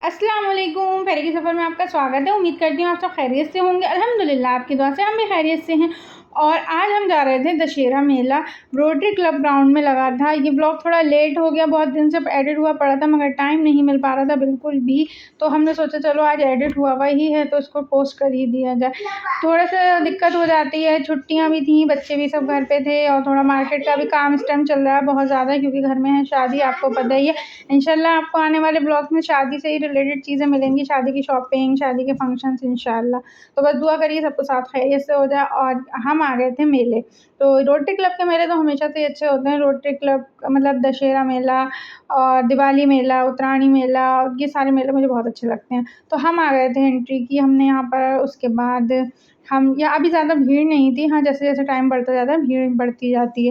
अस्सलाम वालेकुम। फेरी के सफ़र में आपका स्वागत है। उम्मीद करती हूँ आप सब खैरियत से होंगे। अल्हम्दुलिल्लाह आपकी दुआ से हम भी खैरियत से हैं। और आज हम जा रहे थे दशहरा मेला, रोटरी क्लब ग्राउंड में लगा था। ये ब्लॉग थोड़ा लेट हो गया, बहुत दिन से एडिट हुआ पड़ा था मगर टाइम नहीं मिल पा रहा था बिल्कुल भी। तो हमने सोचा चलो आज एडिट हुआ हुआ ही है तो इसको पोस्ट कर ही दिया जाए। थोड़ा सा दिक्कत हो जाती है, छुट्टियाँ भी थी, बच्चे भी सब घर पे थे और थोड़ा मार्केट का भी काम इस टाइम चल रहा है बहुत ज़्यादा, क्योंकि घर में है शादी, आपको पता ही है। इंशाल्लाह आपको आने वाले ब्लॉग्स में शादी से ही रिलेटेड चीज़ें मिलेंगी, शादी की शॉपिंग, शादी के फंक्शंस इंशाल्लाह। तो बस दुआ करिए सबको साथ खैरियत से हो जाए। और हम आ गए थे मेले, तो रोटरी क्लब के मेले तो हमेशा से ही अच्छे होते हैं। रोटरी क्लब मतलब दशहरा मेला और दिवाली मेला, उत्तरायणी मेला, और ये सारे मेले मुझे बहुत अच्छे लगते हैं। तो हम आ गए थे, एंट्री की हमने यहाँ पर। उसके बाद हम यहाँ अभी ज़्यादा भीड़ नहीं थी, हाँ जैसे जैसे टाइम बढ़ता जाता है भीड़ बढ़ती जाती है।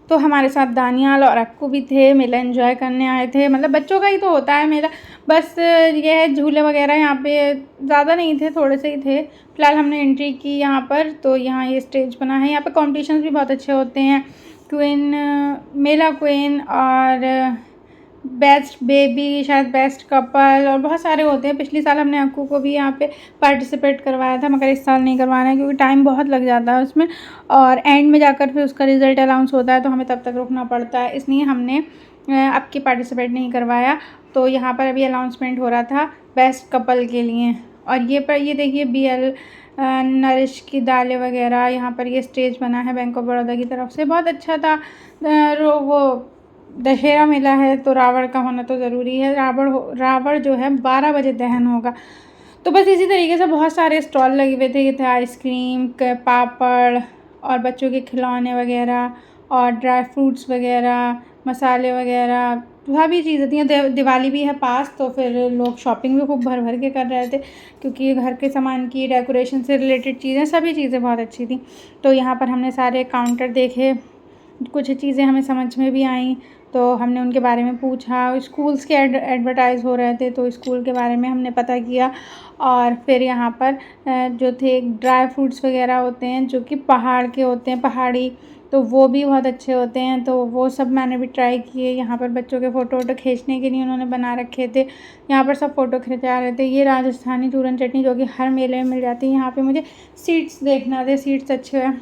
तो हमारे साथ दानियाल और अक्कू भी थे, मेला एंजॉय करने आए थे। मतलब बच्चों का ही तो होता है मेला, बस ये है झूले वगैरह यहाँ पे ज़्यादा नहीं थे, थोड़े से ही थे। फ़िलहाल हमने एंट्री की यहाँ पर, तो यहाँ ये स्टेज बना है। यहाँ पे कॉम्पिटिशन्स भी बहुत अच्छे होते हैं, क्वीन, मेला क्वीन और बेस्ट बेबी, शायद बेस्ट कपल, और बहुत सारे होते हैं। पिछले साल हमने अक्कू को भी यहाँ पे पार्टिसिपेट करवाया था मगर इस साल नहीं करवाना है क्योंकि टाइम बहुत लग जाता है उसमें, और एंड में जाकर फिर उसका रिज़ल्ट अनाउंस होता है तो हमें तब तक रुकना पड़ता है, इसलिए हमने अब की पार्टिसिपेट नहीं करवाया। तो यहाँ पर अभी अनाउंसमेंट हो रहा था बेस्ट कपल के लिए। और ये देखिए BL नरिश की दालें वगैरह, यहाँ पर ये स्टेज बना है बैंक ऑफ बड़ौदा की तरफ से, बहुत अच्छा था। वो दशहरा मेला है तो रावण का होना तो ज़रूरी है। रावण जो है 12 बजे दहन होगा। तो बस इसी तरीके से बहुत सारे स्टॉल लगे हुए थे। ये थे आइसक्रीम के, पापड़ और बच्चों के खिलौने वगैरह और ड्राई फ्रूट्स वगैरह, मसाले वगैरह, सभी चीज़ें थी। दिवाली भी है पास तो फिर लोग शॉपिंग भी खूब भर भर के कर रहे थे, क्योंकि घर के सामान की, डेकोरेशन से रिलेटेड चीज़ें, सभी चीज़ें बहुत अच्छी थी। तो यहाँ पर हमने सारे काउंटर देखे, कुछ चीज़ें हमें समझ में भी आईं तो हमने उनके बारे में पूछा। स्कूल्स के एडवर्टाइज़ हो रहे थे तो स्कूल के बारे में हमने पता किया। और फिर यहाँ पर जो थे ड्राई फ्रूट्स वगैरह होते हैं जो कि पहाड़ के होते हैं, पहाड़ी, तो वो भी बहुत अच्छे होते हैं, तो वो सब मैंने भी ट्राई किए। यहाँ पर बच्चों के फ़ोटो वोटो खींचने के लिए उन्होंने बना रखे थे, यहाँ पर सब फ़ोटो खिंचा रहे थे। ये राजस्थानी चूरन चटनी जो कि हर मेले में मिल जाती है। यहाँ पे मुझे सीड्स देखना थे, सीड्स अच्छे हैं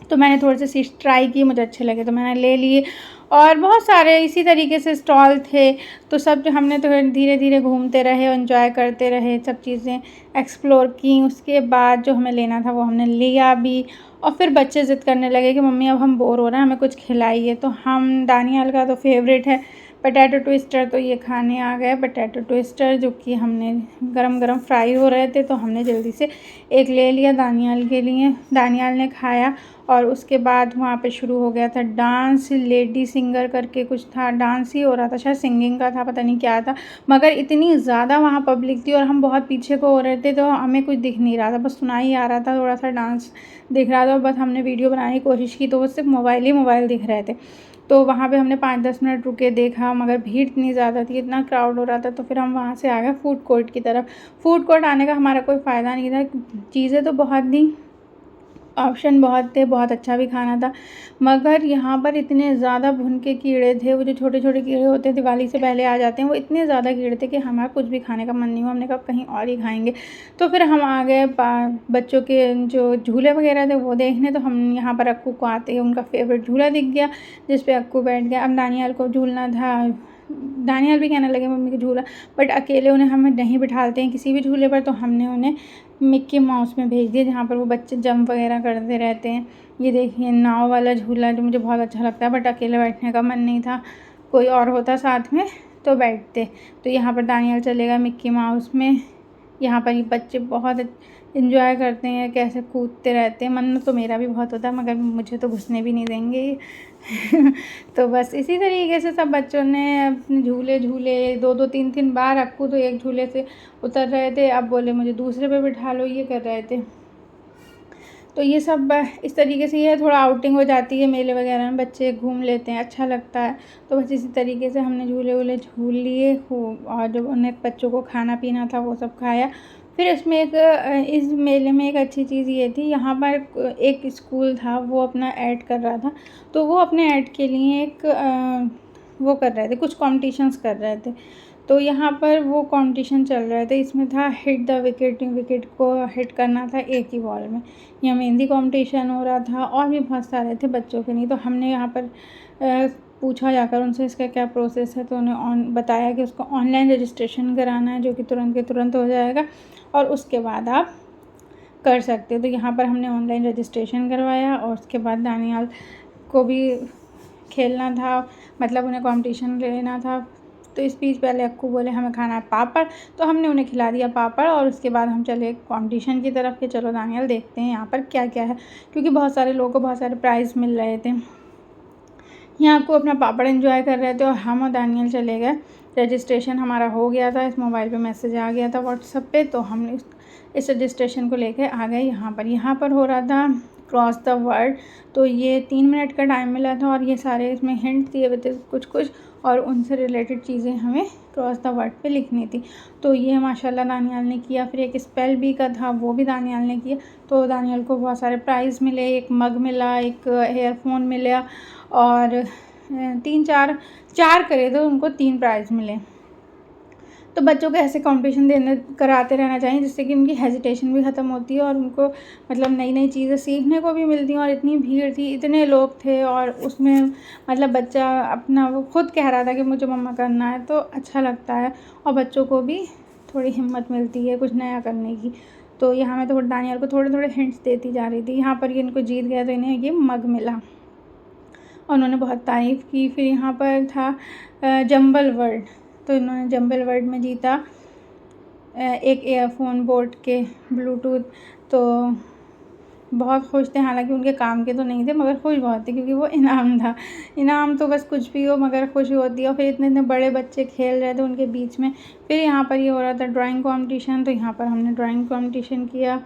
तो मैंने थोड़े से सीड्स ट्राई किए, मुझे अच्छे लगे तो मैंने ले लिए। और बहुत सारे इसी तरीके से स्टॉल थे, तो सब हमने तो धीरे धीरे घूमते रहे, एंजॉय करते रहे, सब चीज़ें एक्सप्लोर की। उसके बाद जो हमें लेना था वो हमने लिया भी। और फिर बच्चे ज़िद करने लगे कि मम्मी अब हम बोर हो रहे हैं, हमें कुछ खिलाइए। तो हम, दानियाल का तो फेवरेट है पटैटो ट्विस्टर, तो ये खाने आ गए पटैटो ट्विस्टर, जो कि हमने गरम गरम फ्राई हो रहे थे तो हमने जल्दी से एक ले लिया दानियाल के लिए। दानियाल ने खाया और उसके बाद वहाँ पे शुरू हो गया था डांस। लेडी सिंगर करके कुछ था, डांस ही हो रहा था, शायद सिंगिंग का था, पता नहीं क्या था। मगर इतनी ज़्यादा वहाँ पब्लिक थी और हम बहुत पीछे को हो रहे थे तो हमें कुछ दिख नहीं रहा था, बस सुना ही आ रहा था, थोड़ा सा डांस दिख रहा था। बस हमने वीडियो बनाने की कोशिश की तो वो सिर्फ मोबाइल ही मोबाइल दिख रहे थे। तो वहाँ पे हमने 5-10 मिनट रुके, देखा, मगर भीड़ इतनी ज़्यादा थी, इतना क्राउड हो रहा था, तो फिर हम वहाँ से आ गए फूड कोर्ट की तरफ। फूड कोर्ट आने का हमारा कोई फ़ायदा नहीं था, चीज़ें तो बहुत थी, ऑप्शन बहुत थे, बहुत अच्छा भी खाना था, मगर यहाँ पर इतने ज़्यादा भुन के कीड़े थे, वो जो छोटे छोटे कीड़े होते हैं दिवाली से पहले आ जाते हैं, वो इतने ज़्यादा कीड़े थे कि हमारा कुछ भी खाने का मन नहीं हुआ। हमने कहा कहीं और ही खाएंगे। तो फिर हम आ गए बच्चों के जो झूले वगैरह थे वो देखने। तो हम यहाँ पर अक्कू को आते ही उनका फेवरेट झूला दिख गया जिस पे अक्कू बैठ गया। अब दानियाल को झूलना था, दानियाल भी कहने लगे मम्मी को झूला, बट अकेले उन्हें हमें नहीं बिठाते हैं किसी भी झूले पर, तो हमने उन्हें मिक्की माउस में भेज दिया जहाँ पर वो बच्चे जंप वगैरह करते रहते हैं। ये देखिए नाव वाला झूला जो मुझे बहुत अच्छा लगता है, बट अकेले बैठने का मन नहीं था, कोई और होता साथ में तो बैठते। तो यहाँ पर दानियाल चलेगा मिक्की माउस में। यहाँ पर ये बच्चे बहुत इन्जॉय करते हैं, कैसे कूदते रहते हैं। मन तो मेरा भी बहुत होता है मगर मुझे तो घुसने भी नहीं देंगे तो बस इसी तरीके से सब बच्चों ने अपने झूले झूले 2-2 3-3 बार। अक्कू तो एक झूले से उतर रहे थे, अब बोले मुझे दूसरे पे बिठा लो, ये कर रहे थे। तो ये सब इस तरीके से ये थोड़ा आउटिंग हो जाती है मेले वगैरह में, बच्चे घूम लेते हैं, अच्छा लगता है। तो बस इसी तरीके से हमने झूले वूले झूल लिए खूब, और जब उन्हें बच्चों को खाना पीना था वो सब खाया। फिर इसमें इस मेले में एक अच्छी चीज़ ये थी, यहाँ पर एक स्कूल था वो अपना ऐड कर रहा था, तो वो अपने ऐड के लिए एक वो कर रहे थे, कुछ कॉम्पिटिशन्स कर रहे थे। तो यहाँ पर वो कंपटीशन चल रहे थे, इसमें था हिट द विकेट, विकेट को हिट करना था एक ही बॉल में। यहाँ मेहंदी कंपटीशन हो रहा था और भी बहुत सारे थे बच्चों के नहीं। तो हमने यहाँ पर पूछा जाकर उनसे इसका क्या प्रोसेस है, तो उन्हें बताया कि उसको ऑनलाइन रजिस्ट्रेशन कराना है, जो कि तुरंत के तुरंत हो जाएगा और उसके बाद आप कर सकते हो। तो यहाँ पर हमने ऑनलाइन रजिस्ट्रेशन करवाया और उसके बाद दानियाल को भी खेलना था, मतलब उन्हें कंपटीशन लेना था। तो इस बीच पहले अक्कू बोले हमें खाना है पापड़, तो हमने उन्हें खिला दिया पापड़ और उसके बाद हम चले कंपटीशन की तरफ कि चलो दानियाल देखते हैं यहाँ पर क्या क्या है, क्योंकि बहुत सारे लोगों को बहुत सारे प्राइज़ मिल रहे थे। यहाँ अक्कू अपना पापड़ एंजॉय कर रहे थे और हम और दानियाल चले गए। रजिस्ट्रेशन हमारा हो गया था, इस मोबाइल पे मैसेज आ गया था व्हाट्सएप पे, तो हमने इस रजिस्ट्रेशन को लेके आ गए यहाँ पर हो रहा था क्रॉस द वर्ल्ड। तो ये 3 मिनट का टाइम मिला था और ये सारे इसमें हिंट दिए हुए थे कुछ और उनसे रिलेटेड चीज़ें हमें क्रॉस द वर्ल्ड पे लिखनी थी। तो ये माशाल्लाह दानियाल ने किया। फिर एक स्पेल बी का था, वो भी दानियाल ने किया। तो दानियाल को बहुत सारे प्राइज़ मिले, एक मग मिला, एक एयरफोन मिला और 4 करे तो उनको 3 प्राइज़ मिले। तो बच्चों को ऐसे कंपटीशन कराते रहना चाहिए, जिससे कि उनकी हेजिटेशन भी ख़त्म होती है और उनको मतलब नई नई चीज़ें सीखने को भी मिलती हैं। और इतनी भीड़ थी, इतने लोग थे और उसमें मतलब बच्चा अपना वो खुद कह रहा था कि मुझे मम्मा करना है, तो अच्छा लगता है और बच्चों को भी थोड़ी हिम्मत मिलती है कुछ नया करने की। तो यहाँ मैं तो दानियाल को थोड़े थोड़े हिंट्स देती जा रही थी। यहाँ पर ये इनको जीत गया तो इन्हें ये मग मिला और उन्होंने बहुत तारीफ़ की। फिर यहाँ पर था जंबल वर्ल्ड, तो इन्होंने जंबल वर्ल्ड में जीता एक एयरफोन बोट के ब्लूटूथ। तो बहुत खुश थे, हालांकि उनके काम के तो नहीं थे मगर खुश बहुत थे, क्योंकि वो इनाम था। इनाम तो बस कुछ भी हो मगर खुशी होती है। और फिर इतने इतने बड़े बच्चे खेल रहे थे उनके बीच में। फिर यहाँ पर ये हो रहा था ड्राइंग कंपटीशन, तो यहाँ पर हमने ड्राइंग कंपटीशन किया,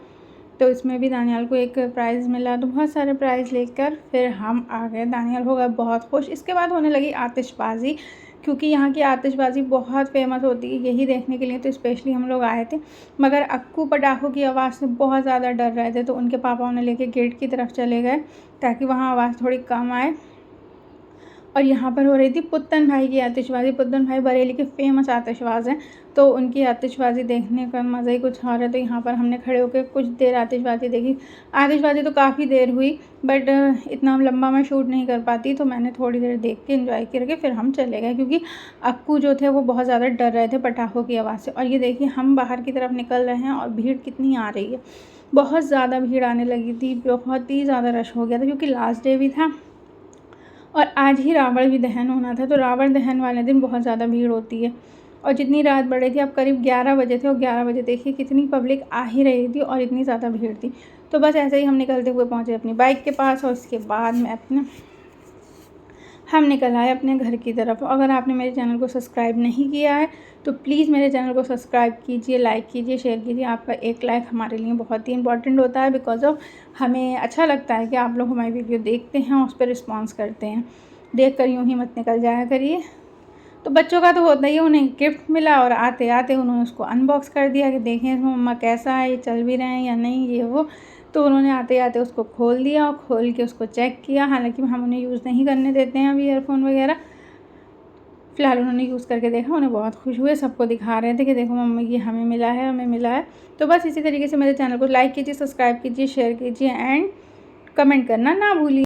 तो इसमें भी दानियाल को एक प्राइज़ मिला। तो बहुत सारे प्राइज़ लेकर फिर हम आ गए। दानियाल हो गया बहुत खुश। इसके बाद होने लगी आतिशबाज़ी, क्योंकि यहाँ की आतिशबाज़ी बहुत फेमस होती है, यही देखने के लिए तो स्पेशली हम लोग आए थे। मगर अक्कू पटाखों की आवाज़ से बहुत ज़्यादा डर रहे थे, तो उनके पापा उन्हें लेके गेट की तरफ चले गए ताकि वहाँ आवाज़ थोड़ी कम आए। और यहाँ पर हो रही थी पुत्तन भाई की आतिशबाज़ी। पुत्तन भाई बरेली के फेमस आतिशबाज़ हैं, तो उनकी आतिशबाज़ी देखने का मज़ा ही कुछ और है। तो यहाँ पर हमने खड़े होकर कुछ देर आतिशबाज़ी देखी। आतिशबाज़ी तो काफ़ी देर हुई, बट इतना लंबा मैं शूट नहीं कर पाती, तो मैंने थोड़ी देर देख के एंजॉय करके फिर हम चले गए, क्योंकि अक्कू जो थे वो बहुत ज़्यादा डर रहे थे पटाखों की आवाज़ से। और ये देखिए हम बाहर की तरफ निकल रहे हैं और भीड़ कितनी आ रही है, बहुत ज़्यादा भीड़ आने लगी थी, बहुत ही ज़्यादा रश हो गया था, क्योंकि लास्ट डे भी था और आज ही रावण भी दहन होना था। तो रावण दहन वाले दिन बहुत ज़्यादा भीड़ होती है। और जितनी रात बढ़ी थी, अब करीब 11 बजे थे और 11 बजे देखिए कितनी पब्लिक आ ही रही थी और इतनी ज़्यादा भीड़ थी। तो बस ऐसे ही हम निकलते हुए पहुँचे अपनी बाइक के पास और उसके बाद हम निकल आए अपने घर की तरफ। अगर आपने मेरे चैनल को सब्सक्राइब नहीं किया है तो प्लीज़ मेरे चैनल को सब्सक्राइब कीजिए, लाइक कीजिए, शेयर कीजिए। आपका एक लाइक हमारे लिए बहुत ही इंपॉर्टेंट होता है, बिकॉज ऑफ हमें अच्छा लगता है कि आप लोग हमारी वीडियो देखते हैं और उस पर रिस्पॉन्स करते हैं। देख कर यूँ ही मत निकल जाया करिए। तो बच्चों का तो होता ही है, उन्हें गिफ्ट मिला और आते आते उन्होंने उसको अनबॉक्स कर दिया कि देखें इसमें मम्मा कैसा है, ये चल भी रहे हैं या नहीं, ये वो। तो उन्होंने आते आते उसको खोल दिया और खोल के उसको चेक किया। हालांकि हम उन्हें यूज़ नहीं करने देते हैं अभी ईयरफोन वगैरह। फ़िलहाल उन्होंने यूज़ करके देखा, उन्हें बहुत खुश हुए, सबको दिखा रहे थे कि देखो मम्मी ये हमें मिला है, हमें मिला है। तो बस इसी तरीके से मेरे चैनल को लाइक कीजिए, सब्सक्राइब कीजिए, शेयर कीजिए एंड कमेंट करना ना भूलिए।